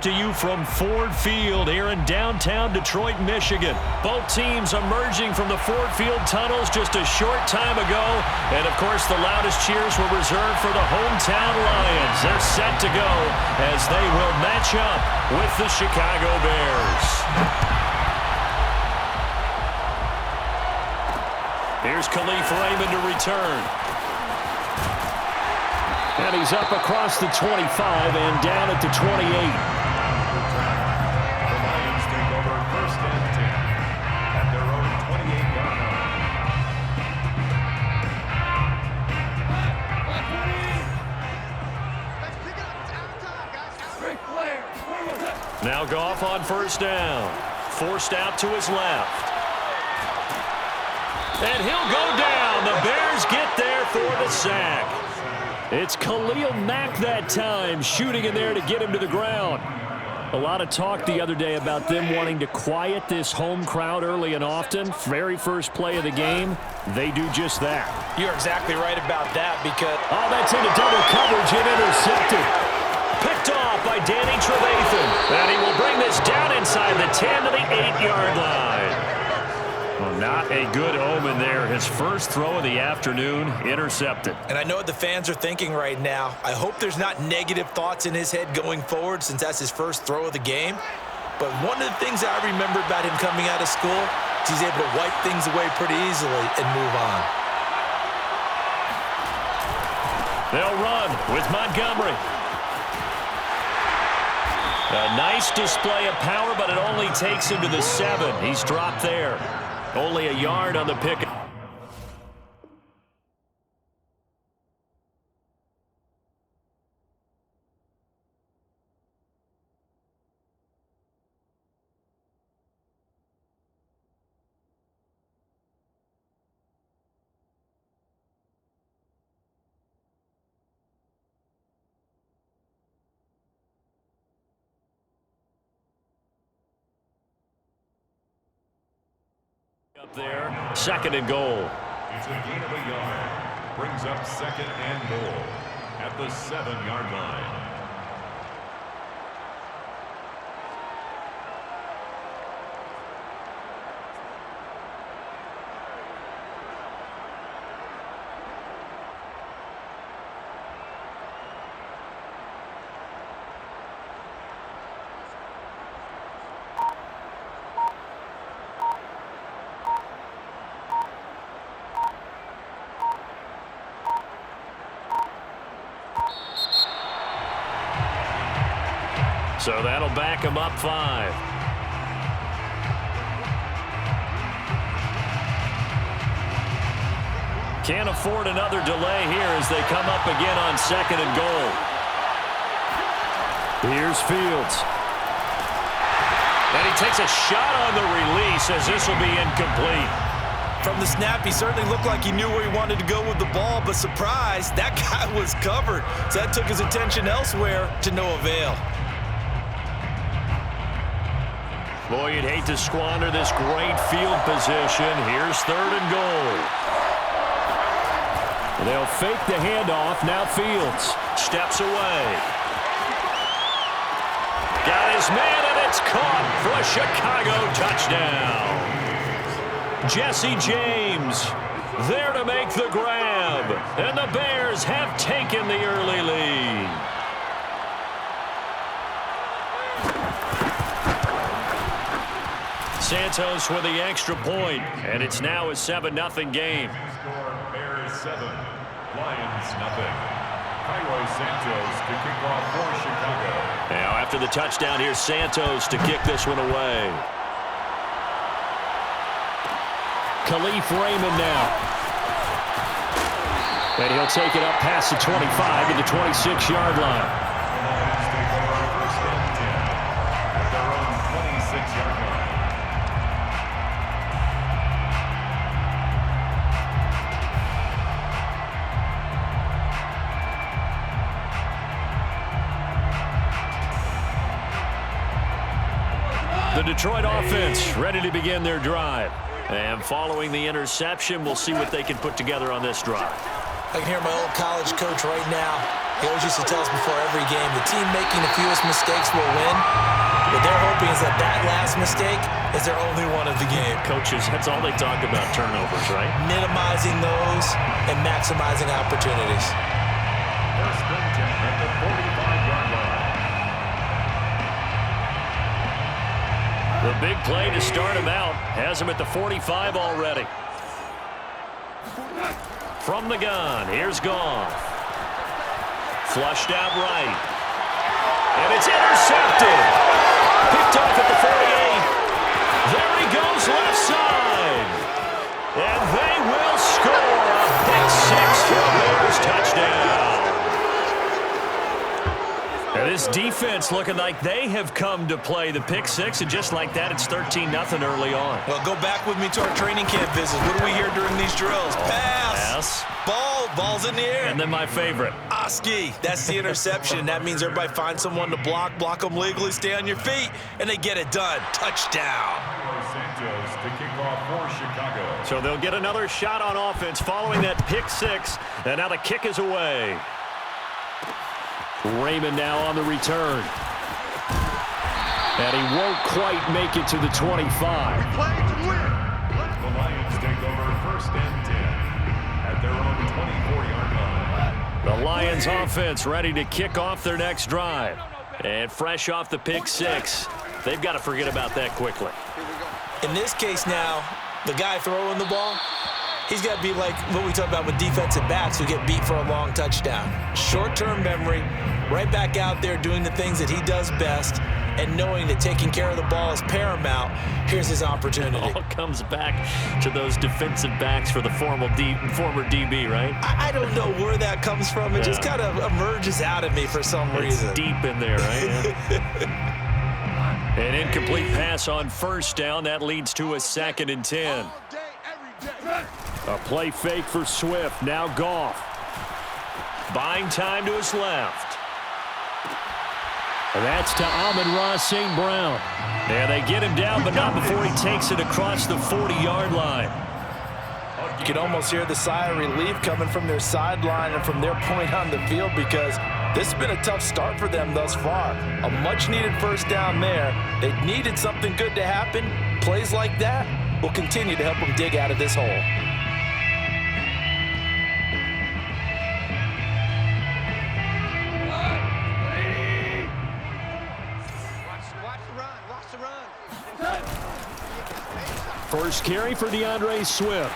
To you from Ford Field here in downtown Detroit, Michigan. Both teams emerging from the Ford Field tunnels just a short time ago. And, of course, the loudest cheers were reserved for the hometown Lions. They're set to go as they will match up with the Chicago Bears. Here's Khalif Raymond to return. And he's up across the 25 and down at the 28. Now Goff on first down. Forced out to his left. And he'll go down. The Bears get there for the sack. It's Khalil Mack that time, shooting in there to get him to the ground. A lot of talk the other day about them wanting to quiet this home crowd early and often. Very first play of the game, they do just that. You're exactly right about that because... Oh, that's into double coverage and intercepted. Picked off by Danny Trevathan. And he will bring this down inside the 10 to the 8-yard line. Well, not a good omen there. His first throw of the afternoon, intercepted. And I know what the fans are thinking right now. I hope there's not negative thoughts in his head going forward since that's his first throw of the game. But one of the things I remember about him coming out of school is he's able to wipe things away pretty easily and move on. They'll run with Montgomery. A nice display of power, but it only takes him to the 7. He's dropped there. Only a yard on the pick. Up there, second and goal. It's a gain of a yard. Brings up second and goal at the 7-yard line. So that'll back him up 5. Can't afford another delay here as they come up again on second and goal. Here's Fields. And he takes a shot on the release as this will be incomplete. From the snap, he certainly looked like he knew where he wanted to go with the ball, but surprise, that guy was covered. So that took his attention elsewhere to no avail. Boy, you'd hate to squander this great field position. Here's third and goal. They'll fake the handoff. Now Fields steps away. Got his man, and it's caught for a Chicago touchdown. Jesse James there to make the grab. And the Bears have taken the early lead. Santos with the extra point, and it's now a 7-0 game. Score Bears 7, Lions nothing. Cairo Santos to kick off for Chicago. Now after the touchdown, here's Santos to kick this one away. Khalif Raymond now. And he'll take it up past the 25 to the 26-yard line. The Detroit offense ready to begin their drive. And following the interception, we'll see what they can put together on this drive. I can hear my old college coach right now. He always used to tell us before every game, the team making the fewest mistakes will win. What they're hoping is that last mistake is their only one of the game. Coaches, that's all they talk about, turnovers, right? Minimizing those and maximizing opportunities. First and 10 at the 45-yard line. The big play to start him out has him at the 45 already. From the gun, here's Goff. Flushed out right. And it's intercepted. Picked off at the 48. There he goes left side. And they will score a pick six for a Bears touchdown. And this defense looking like they have come to play the pick six, and just like that, it's 13-0 early on. Well, go back with me to our training camp visits. What do we hear during these drills? Pass. Ball's in the air. And then my favorite. Oski, that's the interception. That means everybody finds someone to block them legally, stay on your feet, and they get it done. Touchdown. Santos to kick off for Chicago. So they'll get another shot on offense following that pick six, and now the kick is away. Raymond now on the return. And he won't quite make it to the 25. The Lions take over first and 10 at their own 24-yard line. The Lions offense ready to kick off their next drive. And fresh off the pick six, they've got to forget about that quickly. In this case now, the guy throwing the ball, he's got to be like what we talk about with defensive backs who get beat for a long touchdown. Short-term memory, right back out there doing the things that he does best, and knowing that taking care of the ball is paramount. Here's his opportunity. It all comes back to those defensive backs for the former DB, right? I don't know where that comes from. It just kind of emerges out of me for some reason. It's deep in there, right? Yeah. An incomplete pass on first down. That leads to a 2nd and 10. A play fake for Swift. Now Goff. Buying time to his left. And that's to Amon-Ra St. Brown. And they get him down, but not before he takes it across the 40-yard line. You can almost hear the sigh of relief coming from their sideline and from their point on the field, because this has been a tough start for them thus far. A much-needed first down there. They needed something good to happen. Plays like that will continue to help them dig out of this hole. First carry for DeAndre Swift.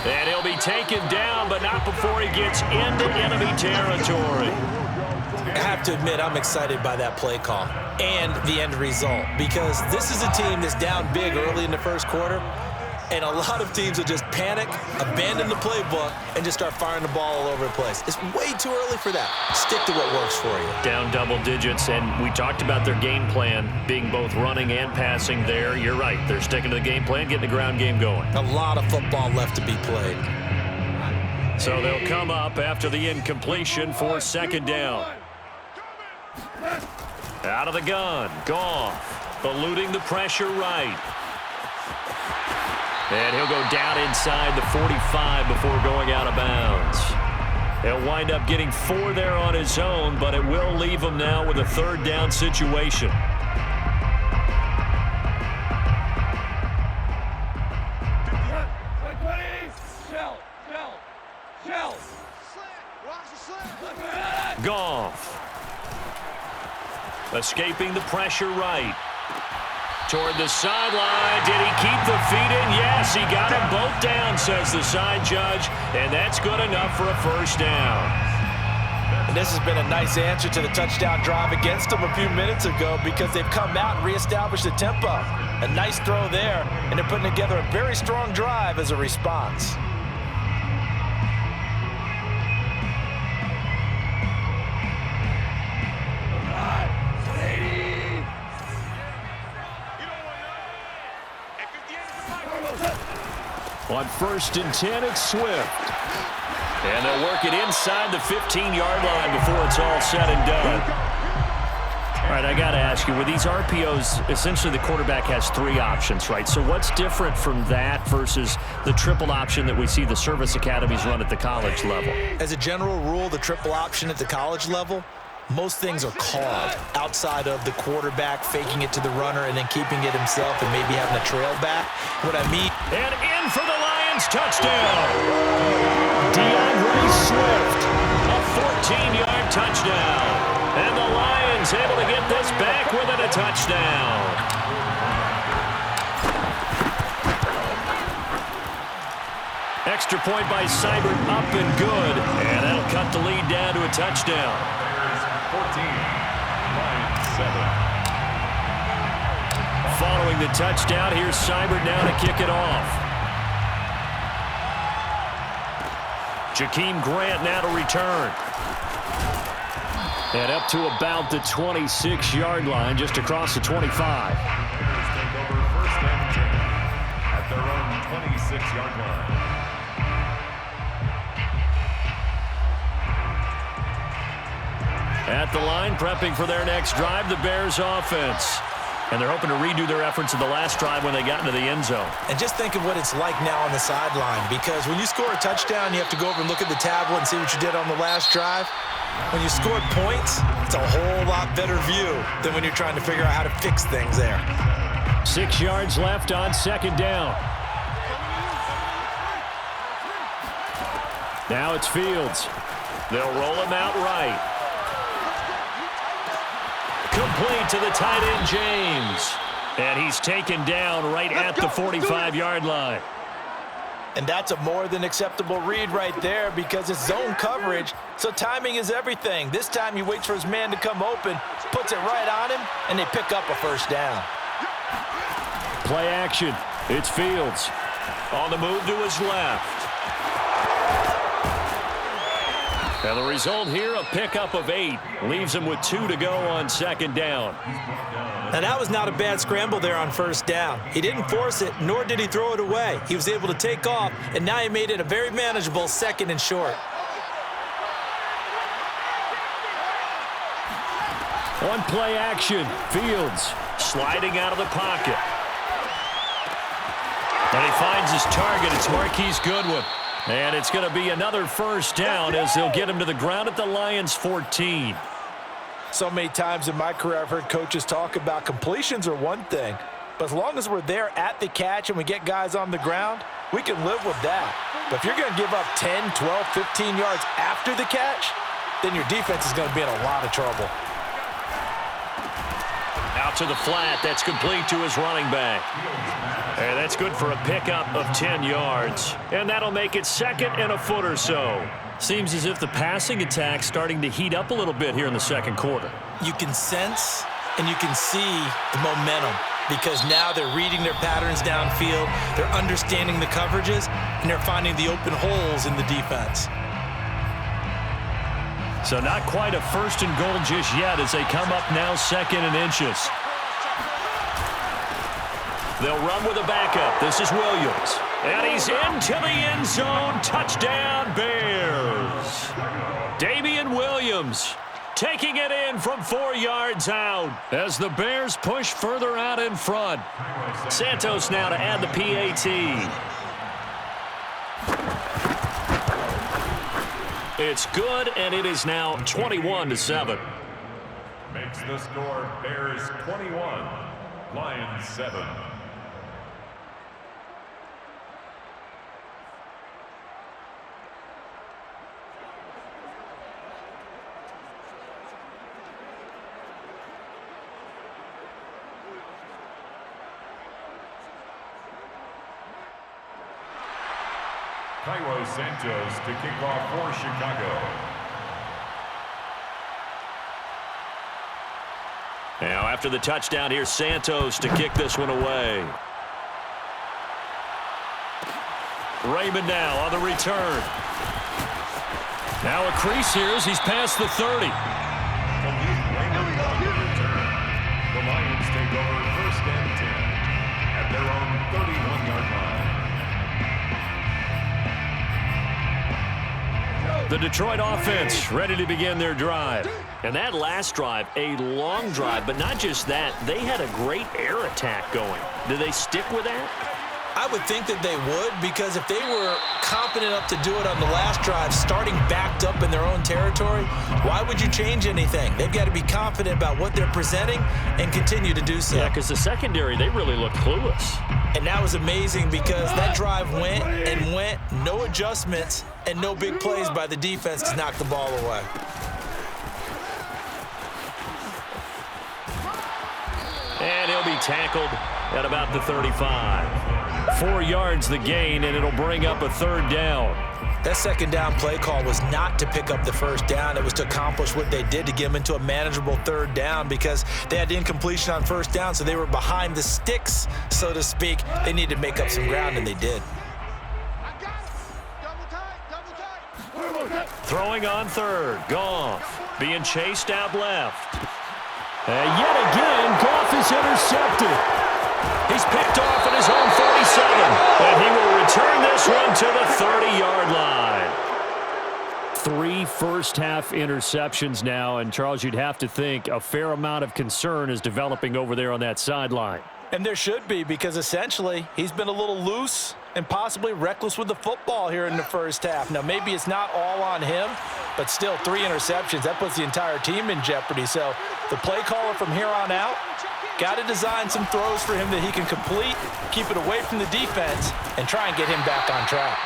And he'll be taken down, but not before he gets into enemy territory. I have to admit, I'm excited by that play call and the end result, because this is a team that's down big early in the first quarter, and a lot of teams will just panic, abandon the playbook, and just start firing the ball all over the place. It's way too early for that. Stick to what works for you. Down double digits, and we talked about their game plan being both running and passing there. You're right. They're sticking to the game plan, getting the ground game going. A lot of football left to be played. So they'll come up after the incompletion for 2nd down. Out of the gun, Goff, eluding the pressure right. And he'll go down inside the 45 before going out of bounds. He'll wind up getting 4 there on his own, but it will leave him now with a 3rd down situation. Goff. Escaping the pressure right. Toward the sideline. Did he keep the feet in? Yes, he got them both down, says the side judge. And that's good enough for a 1st down. And this has been a nice answer to the touchdown drive against them a few minutes ago, because they've come out and reestablished the tempo. A nice throw there, and they're putting together a very strong drive as a response. On 1st and 10, it's Swift. And they'll work it inside the 15-yard line before it's all said and done. All right, I got to ask you, with these RPOs, essentially the quarterback has 3 options, right? So what's different from that versus the triple option that we see the service academies run at the college level? As a general rule, the triple option at the college level, most things are called outside of the quarterback faking it to the runner and then keeping it himself and maybe having a trail back. What I mean... And in for the Lions, touchdown! DeAndre Swift, a 14-yard touchdown. And the Lions able to get this back within a touchdown. Extra point by Seibert, up and good. And that'll cut the lead down to a touchdown. 14, Lions 7. Following the touchdown, here's Seibert now to kick it off. Jakeem Grant now to return. And up to about the 26-yard line, just across the 25. Take over first and 10 at their own 26-yard line. At the line, prepping for their next drive, the Bears offense. And they're hoping to redo their efforts of the last drive when they got into the end zone. And just think of what it's like now on the sideline, because when you score a touchdown, you have to go over and look at the tablet and see what you did on the last drive. When you scored points, it's a whole lot better view than when you're trying to figure out how to fix things there. 6 yards left on second down. Now it's Fields. They'll roll him out right. Complete to the tight end, James. And he's taken down right at the 45-yard line. And that's a more than acceptable read right there because it's zone coverage, so timing is everything. This time he waits for his man to come open, puts it right on him, and they pick up a first down. Play action. It's Fields. On the move to his left. And the result here, a pickup of 8. Leaves him with 2 to go on second down. Now, that was not a bad scramble there on first down. He didn't force it, nor did he throw it away. He was able to take off, and now he made it a very manageable second and short. On play action, Fields sliding out of the pocket. And he finds his target. It's Marquise Goodwin. And it's going to be another first down as they'll get him to the ground at the Lions' 14. So many times in my career I've heard coaches talk about completions are one thing, but as long as we're there at the catch and we get guys on the ground, we can live with that. But if you're going to give up 10, 12, 15 yards after the catch, then your defense is going to be in a lot of trouble. Out to the flat. That's complete to his running back. And that's good for a pickup of 10 yards. And that'll make it second and a foot or so. Seems as if the passing attack's starting to heat up a little bit here in the second quarter. You can sense and you can see the momentum because now they're reading their patterns downfield, they're understanding the coverages, and they're finding the open holes in the defense. So not quite a first and goal just yet as they come up now second and inches. They'll run with a backup. This is Williams. And he's into the end zone. Touchdown, Bears. Damian Williams taking it in from 4 yards out as the Bears push further out in front. Santos now to add the PAT. It's good, and it is now 21-7. Makes the score Bears 21, Lions 7. Cairo Santos to kick off for Chicago. Now after the touchdown, here's Santos to kick this one away. Raymond now on the return. Now a crease here as he's past the 30. Raymond on the return. The Lions take over first and 10 at their own 31-yard line. The Detroit offense ready to begin their drive. And that last drive, a long drive, but not just that. They had a great air attack going. Do they stick with that? I would think that they would, because if they were confident enough to do it on the last drive, starting backed up in their own territory, why would you change anything? They've got to be confident about what they're presenting and continue to do so. Yeah, because the secondary, they really looked clueless. And that was amazing because that drive went and went, no adjustments, and no big plays by the defense to knock the ball away. And he'll be tackled at about the 35. 4 yards the gain, and it'll bring up a third down. That second down play call was not to pick up the first down. It was to accomplish what they did, to get them into a manageable third down, because they had incompletion on first down, so they were behind the sticks, so to speak. They needed to make up some ground, and they did. Throwing on third, Goff being chased out left. And yet again, Goff is intercepted. He's picked off at his own 47, and he will return this one to the 30-yard line. 3 first-half interceptions now, and Charles, you'd have to think a fair amount of concern is developing over there on that sideline. And there should be, because essentially he's been a little loose and possibly reckless with the football here in the first half. Now, maybe it's not all on him, but still 3 interceptions. That puts the entire team in jeopardy. So the play caller from here on out got to design some throws for him that he can complete, keep it away from the defense, and try and get him back on track.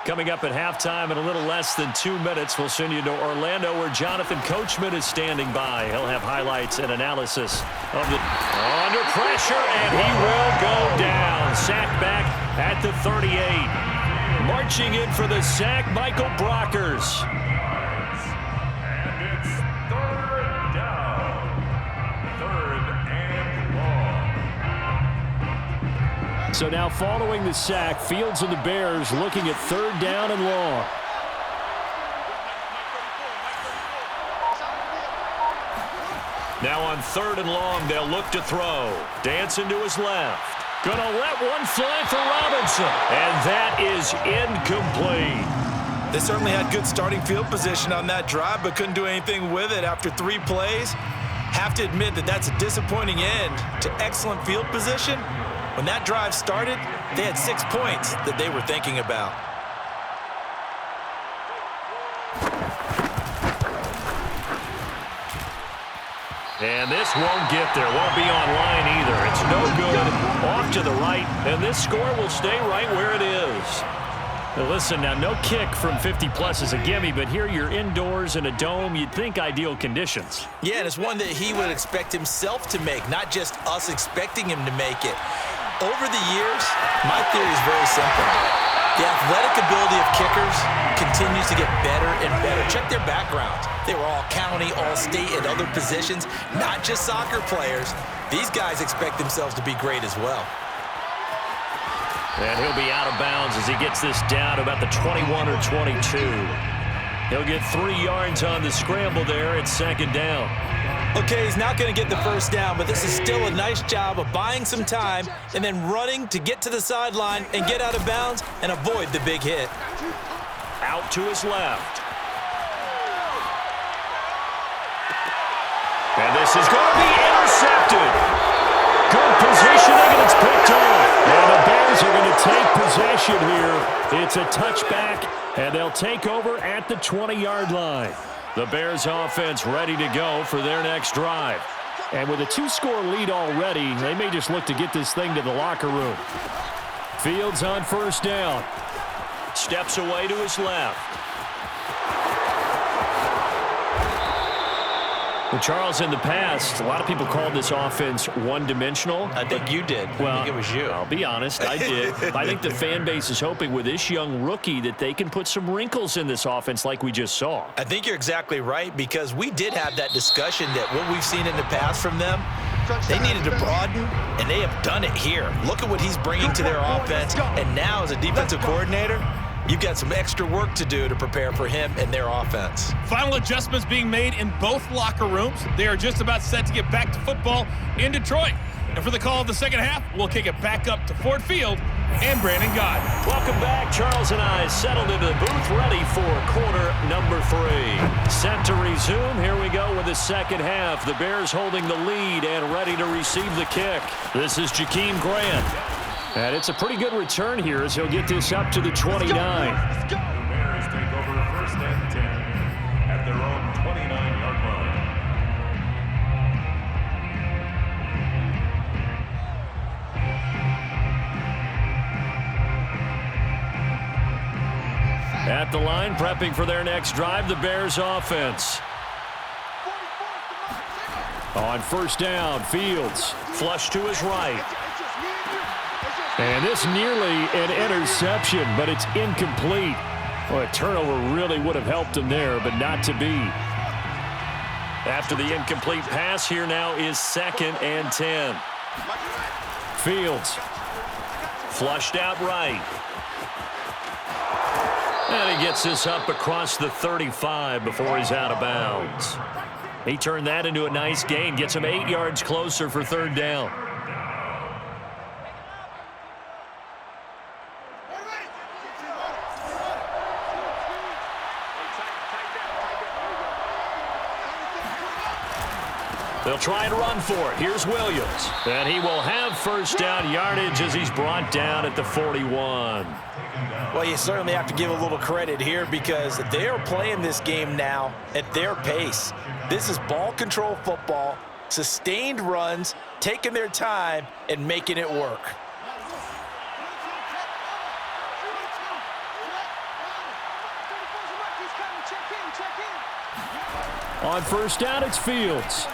Coming up at halftime in a little less than 2 minutes, we'll send you to Orlando, where Jonathan Coachman is standing by. He'll have highlights and analysis of the under pressure, and he will go down. Sack back at the 38. Marching in for the sack, Michael Brockers. And it's third down. Third and long. So now following the sack, Fields and the Bears looking at third down and long. Now on third and long, they'll look to throw. Dancing to his left. Gonna let one fly for Robinson. And that is incomplete. They certainly had good starting field position on that drive, but couldn't do anything with it after 3 plays. Have to admit that that's a disappointing end to excellent field position. When that drive started, they had 6 points that they were thinking about. And this won't get there. Won't be online either. It's no good. Off to the right. And this score will stay right where it is. Now listen, now no kick from 50-plus is a gimme, but here you're indoors in a dome. You'd think ideal conditions. Yeah, and it's one that he would expect himself to make, not just us expecting him to make it. Over the years, my theory is very simple. The athletic ability of kickers continues to get better and better. Check their backgrounds. They were all county, all state, and other positions, not just soccer players. These guys expect themselves to be great as well. And he'll be out of bounds as he gets this down to about the 21 or 22. He'll get 3 yards on the scramble there. It's second down. Okay, he's not going to get the first down, but this is still a nice job of buying some time and then running to get to the sideline and get out of bounds and avoid the big hit. Out to his left. And this is going to be intercepted. Good positioning, and it's picked off. And the Bears are going to take possession here. It's a touchback, and they'll take over at the 20-yard line. The Bears offense ready to go for their next drive. And with a 2-score lead already, they may just look to get this thing to the locker room. Fields on first down. Steps away to his left. Well, Charles, in the past, a lot of people called this offense one-dimensional. I think you did. Well, I think it was you. I'll be honest, I did. I think the fan base is hoping with this young rookie that they can put some wrinkles in this offense like we just saw. I think you're exactly right, because we did have that discussion that what we've seen in the past from them, they needed to broaden, and they have done it here. Look at what he's bringing to their offense, and now as a defensive coordinator, you've got some extra work to do to prepare for him and their offense. Final adjustments being made in both locker rooms. They are just about set to get back to football in Detroit. And for the call of the second half, we'll kick it back up to Ford Field and Brandon Gaudin. Welcome back. Charles and I settled into the booth, ready for quarter number 3. Set to resume. Here we go with the second half. The Bears holding the lead and ready to receive the kick. This is Jakeem Grant. And it's a pretty good return here as he'll get this up to the 29. The Bears take over first and 10 at their own 29-yard line. At the line, prepping for their next drive, the Bears offense. On first down, Fields. Flush to his right. And this nearly an interception, but it's incomplete. Well, a turnover really would have helped him there, but not to be. After the incomplete pass, here now is 2nd and 10. Fields. Flushed out right. And he gets this up across the 35 before he's out of bounds. He turned that into a nice gain, gets him 8 yards closer for 3rd down. They'll try and run for it. Here's Williams. And he will have first down yardage as he's brought down at the 41. Well, you certainly have to give a little credit here because they are playing this game now at their pace. This is ball control football, sustained runs, taking their time, and making it work. On first down, it's Fields.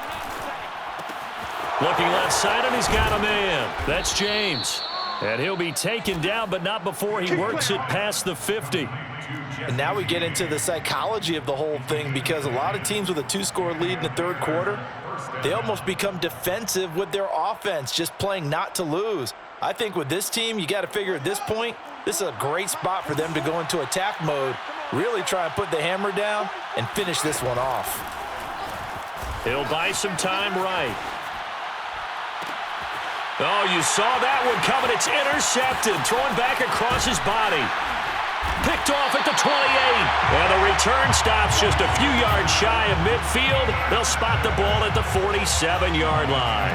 Looking left side, and he's got a man. That's James. And he'll be taken down, but not before he works it past the 50. And now we get into the psychology of the whole thing because a lot of teams with a 2-score lead in the 3rd quarter, they almost become defensive with their offense, just playing not to lose. I think with this team, you got to figure at this point, this is a great spot for them to go into attack mode, really try and put the hammer down and finish this one off. He'll buy some time right. Oh, you saw that one coming. It's intercepted. Thrown back across his body. Picked off at the 28. And the return stops just a few yards shy of midfield. They'll spot the ball at the 47-yard line.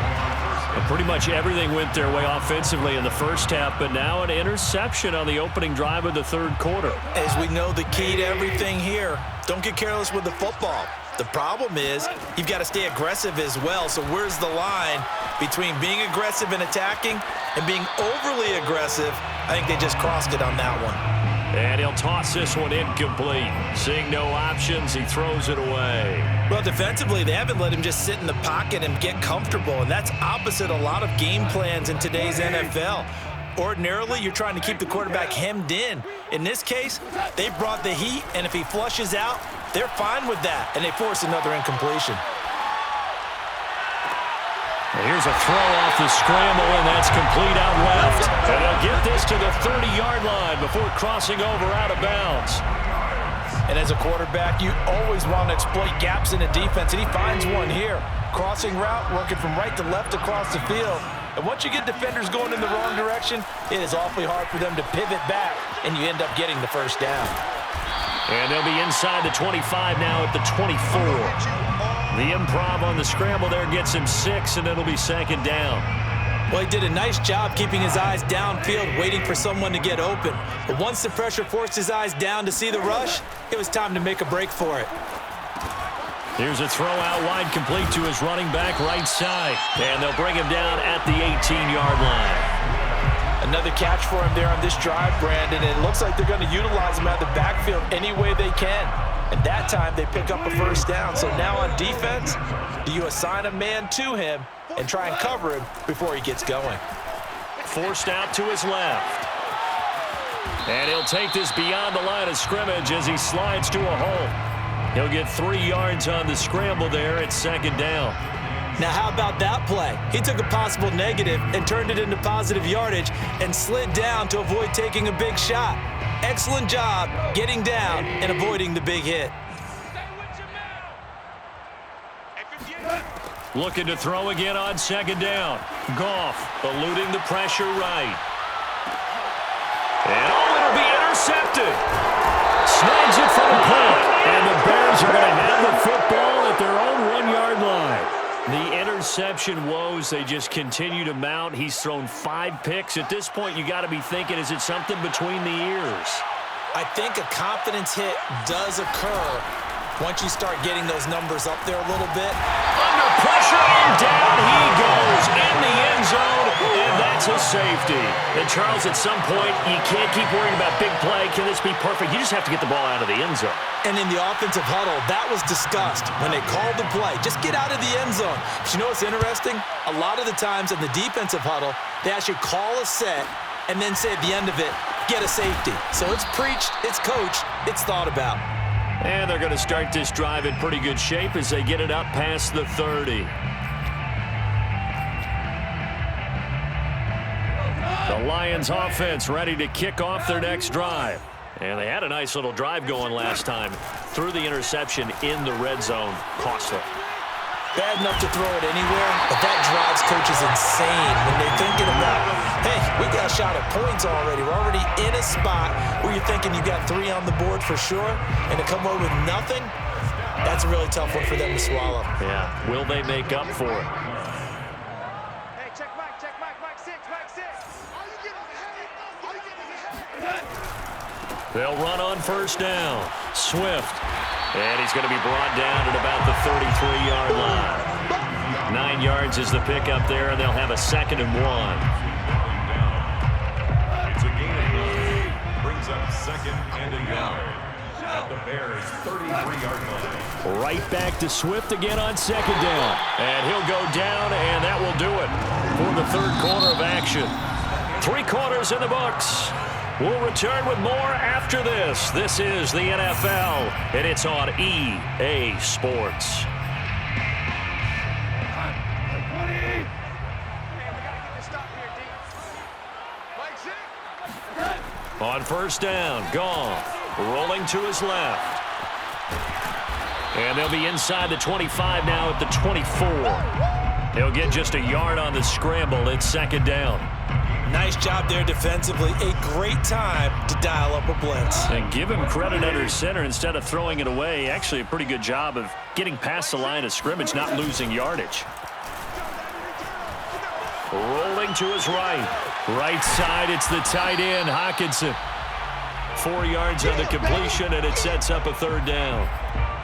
And pretty much everything went their way offensively in the first half, but now an interception on the opening drive of the 3rd quarter. As we know, the key to everything here, don't get careless with the football. The problem is you've got to stay aggressive as well. So where's the line between being aggressive and attacking and being overly aggressive? I think they just crossed it on that one. And he'll toss this one incomplete. Seeing no options, he throws it away. Well, defensively, they haven't let him just sit in the pocket and get comfortable, and that's opposite a lot of game plans in today's NFL. Ordinarily, you're trying to keep the quarterback hemmed in. In this case, they brought the heat, and if he flushes out, they're fine with that, and they force another incompletion. Here's a throw off the scramble, and that's complete out left. And they'll get this to the 30-yard line before crossing over out of bounds. And as a quarterback, you always want to exploit gaps in the defense, and he finds one here. Crossing route, working from right to left across the field. And once you get defenders going in the wrong direction, it is awfully hard for them to pivot back, and you end up getting the first down. And they'll be inside the 25 now at the 24. The improv on the scramble there gets him 6, and it'll be 2nd down. Well, he did a nice job keeping his eyes downfield, waiting for someone to get open. But once the pressure forced his eyes down to see the rush, it was time to make a break for it. Here's a throw out wide, complete to his running back right side. And they'll bring him down at the 18-yard line. Another catch for him there on this drive, Brandon. And it looks like they're going to utilize him out of the backfield any way they can. And that time they pick up a first down. So now on defense, do you assign a man to him and try and cover him before he gets going? Forced out to his left. And he'll take this beyond the line of scrimmage as he slides to a hole. He'll get 3 yards on the scramble there at 2nd down. Now, how about that play? He took a possible negative and turned it into positive yardage and slid down to avoid taking a big shot. Excellent job getting down and avoiding the big hit. Looking to throw again on second down. Goff eluding the pressure right. And it'll be intercepted. Snags it for the pick. And the Bears are going to have the football at their own 1-yard line. The interception woes, they just continue to mount. He's thrown 5 picks. At this point, you got to be thinking, is it something between the ears? I think a confidence hit does occur once you start getting those numbers up there a little bit. Under pressure, and down he goes in the end zone, and that's a safety. And Charles, at some point, you can't keep worrying about big play. Can this be perfect? You just have to get the ball out of the end zone. And in the offensive huddle, that was discussed when they called the play. Just get out of the end zone. But you know what's interesting? A lot of the times in the defensive huddle, they actually call a set and then say at the end of it, get a safety. So it's preached, it's coached, it's thought about. And they're going to start this drive in pretty good shape as they get it up past the 30. The Lions offense ready to kick off their next drive. And they had a nice little drive going last time. Threw the interception in the red zone. Costly. Bad enough to throw it anywhere, but that drives coaches insane when they're thinking about, hey, we got a shot at points already. We're already in a spot where you're thinking you got 3 on the board for sure, and to come away with nothing, that's a really tough one for them to swallow. Yeah, will they make up for it? Hey, check Mike 6, Mike 6. They'll run on first down. Swift. And he's going to be brought down at about the 33-yard line. 9 yards is the pickup there, and they'll have a 2nd and 1. It's a gain of 9. Brings up 2nd and a yard at the Bears' 33-yard line. Right back to Swift again on 2nd down. And he'll go down, and that will do it for the 3rd quarter of action. 3 quarters in the books. We'll return with more after this. This is the NFL, and it's on EA Sports. On first down, Goff rolling to his left. And they'll be inside the 25 now at the 24. He'll get just a yard on the scramble. It's 2nd down. Nice job there defensively. A great time to dial up a blitz. And give him credit under center instead of throwing it away. Actually a pretty good job of getting past the line of scrimmage, not losing yardage. Rolling to his right. Right side, it's the tight end, Hockenson. 4 yards on the completion, and it sets up a 3rd down.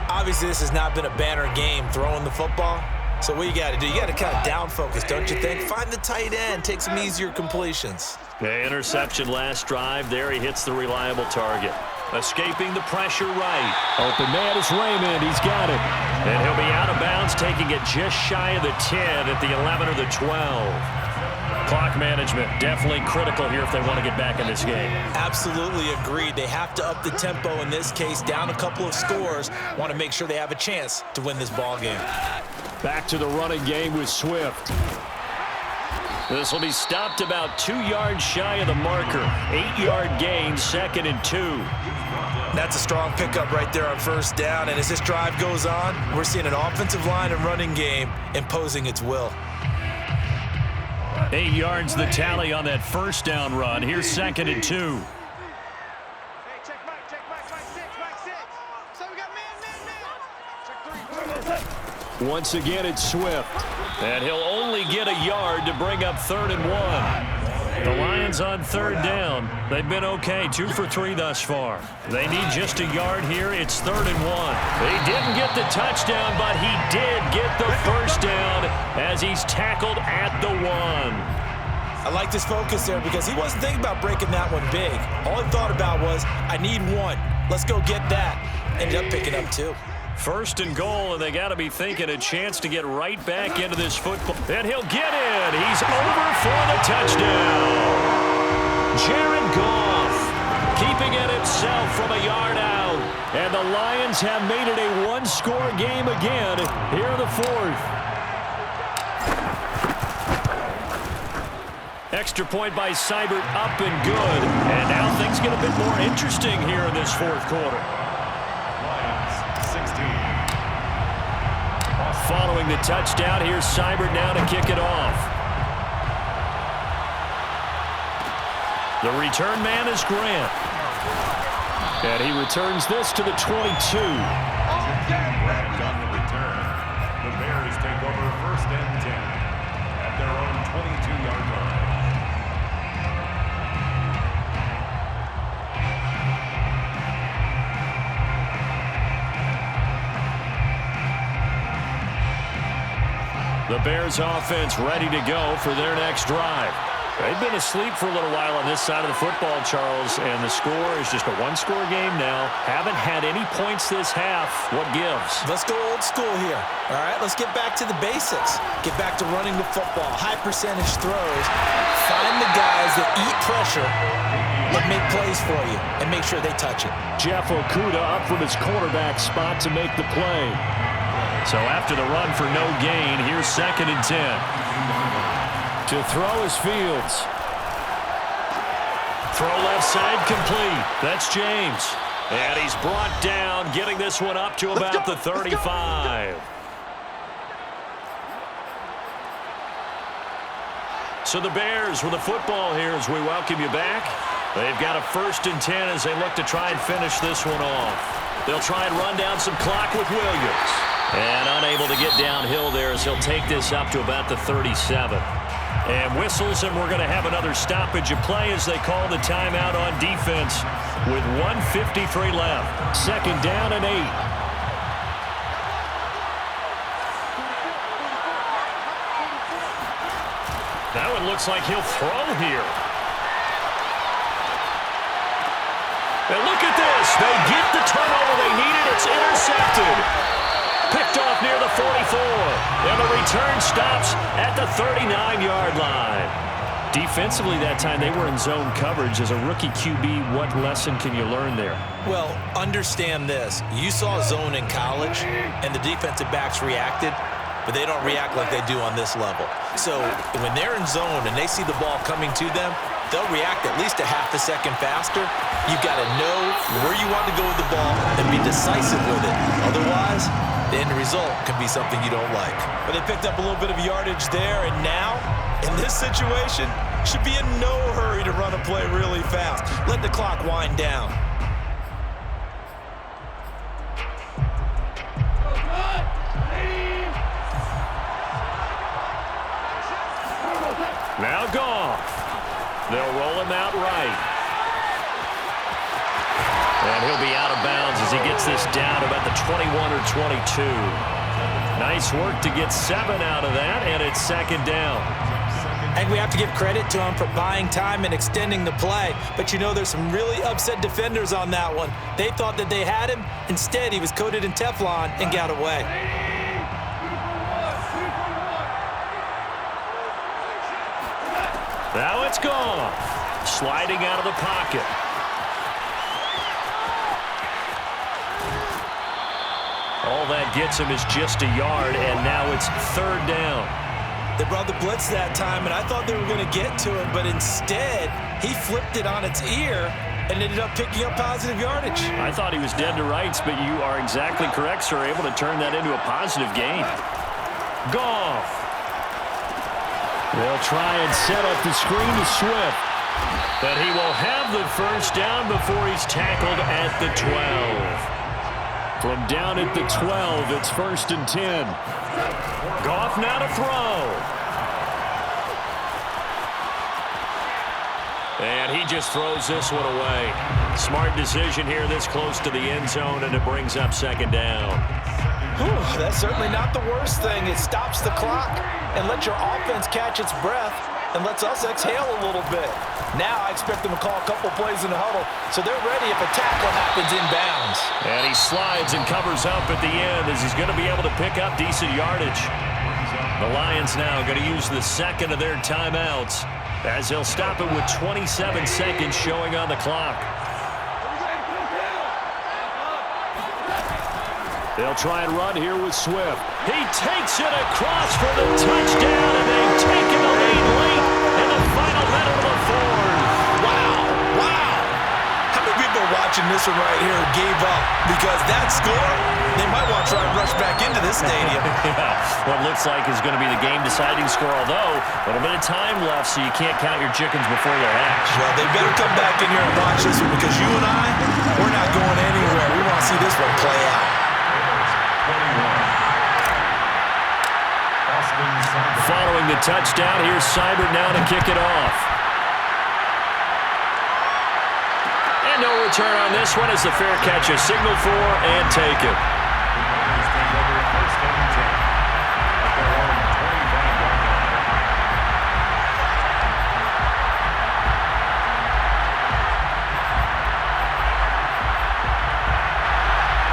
Obviously, this has not been a banner game throwing the football. So what you got to do, you got to kind of down focus, don't you think? Find the tight end, take some easier completions. The interception last drive. There he hits the reliable target. Escaping the pressure right. Open man is Raymond. He's got it. And he'll be out of bounds, taking it just shy of the 10 at the 11 or the 12. Clock management definitely critical here if they want to get back in this game. Absolutely agreed. They have to up the tempo in this case, down a couple of scores. Want to make sure they have a chance to win this ball game. Back to the running game with Swift. This will be stopped about 2 yards shy of the marker. 8-yard gain, 2nd and 2. That's a strong pickup right there on first down. And as this drive goes on, we're seeing an offensive line and running game imposing its will. 8 yards the tally on that first down run. Here's 2nd and 2. Hey, check Mike 6. So we got man. Check 3. Once again, it's Swift. And he'll only get a yard to bring up 3rd and 1. The Lions on 3rd down. They've been okay, 2 for 3 thus far. They need just a yard here. It's 3rd and 1. They didn't get the touchdown, but he did get the first down as he's tackled at the 1. I like this focus there because he wasn't thinking about breaking that one big. All he thought about was, I need 1. Let's go get that. Ended up picking up 2. 1st and goal, and they got to be thinking a chance to get right back into this football. And he'll get in. He's over for the touchdown. Jared Goff keeping it himself from a yard out. And the Lions have made it a one-score game again here in the 4th. Extra point by Seibert, up and good. And now things get a bit more interesting here in this fourth quarter. Lions 16. Following the touchdown, here's Seibert now to kick it off. The return man is Grant. And he returns this to the 22. Grant on the return. The Bears take over first and 10 at their own 22-yard line. The Bears offense ready to go for their next drive. They've been asleep for a little while on this side of the football, Charles, and the score is just a one-score game now. Haven't had any points this half. What gives? Let's go old school here. All right, let's get back to the basics. Get back to running the football, high percentage throws. Find the guys that eat pressure that make plays for you and make sure they touch it. Jeff Okudah up from his cornerback spot to make the play. So after the run for no gain, here's 2nd and 10. To throw is Fields. Throw left side complete. That's James. And he's brought down, getting this one up to about the 35. So the Bears with the football here as we welcome you back. They've got a 1st and 10 as they look to try and finish this one off. They'll try and run down some clock with Williams. And unable to get downhill there as he'll take this up to about the 37. And whistles, and we're going to have another stoppage of play as they call the timeout on defense with 1:53 left. 2nd down and 8. That one looks like he'll throw here. And look at this. They get the turnover they needed. It's intercepted. Picked off near the 44. And the return stops at the 39-yard line. Defensively that time, they were in zone coverage. As a rookie QB, what lesson can you learn there? Well, understand this. You saw zone in college, and the defensive backs reacted, but they don't react like they do on this level. So when they're in zone and they see the ball coming to them, they'll react at least a half a second faster. You've got to know where you want to go with the ball and be decisive with it. Otherwise, the end result can be something you don't like. But they picked up a little bit of yardage there, and now, in this situation, should be in no hurry to run a play really fast. Let the clock wind down. Now Goff. They'll roll him out right. And he'll be out of bounds as he gets this down about the 21 or 22. Nice work to get 7 out of that, and it's 2nd down. And we have to give credit to him for buying time and extending the play. But you know, there's some really upset defenders on that one. They thought that they had him. Instead, he was coated in Teflon and got away. Now it's Goff. Sliding out of the pocket. All that gets him is just a yard, and now it's 3rd down. They brought the blitz that time, and I thought they were going to get to him, but instead, he flipped it on its ear and ended up picking up positive yardage. I thought he was dead to rights, but you are exactly correct, sir. Able to turn that into a positive gain. Goff. They'll try and set up the screen to Swift. But he will have the 1st down before he's tackled at the 12. From down at the 12, it's 1st and 10. Goff now to throw. And he just throws this one away. Smart decision here this close to the end zone, and it brings up 2nd down. Whew, that's certainly not the worst thing. It stops the clock and lets your offense catch its breath and lets us exhale a little bit. Now I expect them to call a couple plays in the huddle, so they're ready if a tackle happens inbounds. And he slides and covers up at the end as he's going to be able to pick up decent yardage. The Lions now going to use the 2nd of their timeouts as he'll stop it with 27 seconds showing on the clock. They'll try and run here with Swift. He takes it across for the touchdown, and they've taken the lead late in the final watching this one right here gave up, because that score, they might want to try and rush back into this stadium. Yeah, what looks like is going to be the game-deciding score, although a little bit of time left, so you can't count your chickens before they're hatched. Well, they better come back in here and watch this one, because you and I, we're not going anywhere. We want to see this one play out. Following the touchdown, here's Seibert now to kick it off. And no return on this one as the fair catch is signaled for and taken.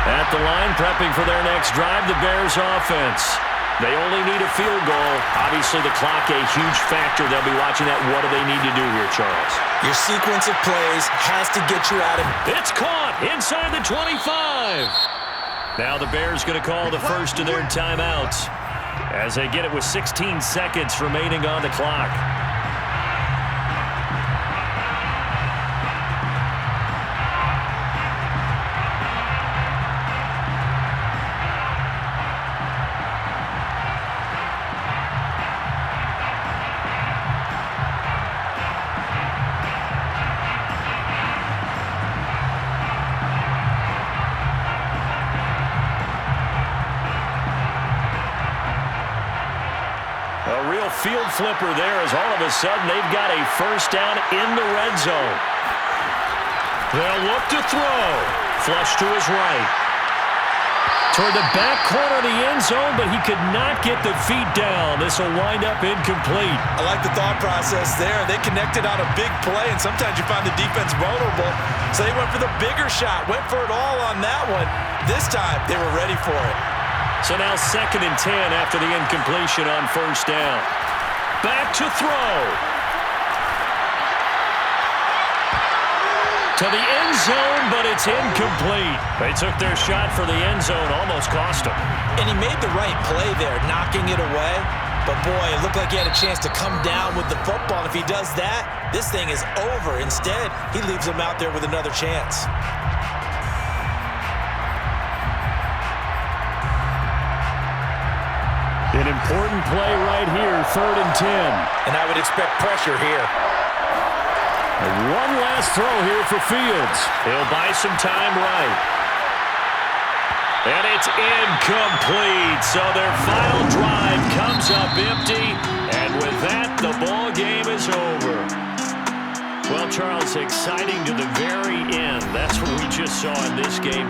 At the line, prepping for their next drive, the Bears offense. They only need a field goal. Obviously, the clock a huge factor. They'll be watching that. What do they need to do here, Charles? Your sequence of plays has to get you out of... It's caught inside the 25. Now the Bears going to call the first of their timeouts as they get it with 16 seconds remaining on the clock. A real field flipper there as all of a sudden they've got a first down in the red zone. They'll look to throw. Flush to his right. Toward the back corner of the end zone, but he could not get the feet down. This will wind up incomplete. I like the thought process there. They connected on a big play, and sometimes you find the defense vulnerable. So they went for the bigger shot, went for it all on that one. This time, they were ready for it. So now 2nd and 10 after the incompletion on first down. Back to throw. To the end zone, but it's incomplete. They took their shot for the end zone, almost cost them. And he made the right play there, knocking it away. But boy, it looked like he had a chance to come down with the football. If he does that, this thing is over. Instead, he leaves him out there with another chance. An important play right here, 3rd and 10. And I would expect pressure here. One last throw here for Fields. He'll buy some time right. And it's incomplete. So their final drive comes up empty. And with that, the ball game is over. Well, Charles, exciting to the very end. That's what we just saw in this game.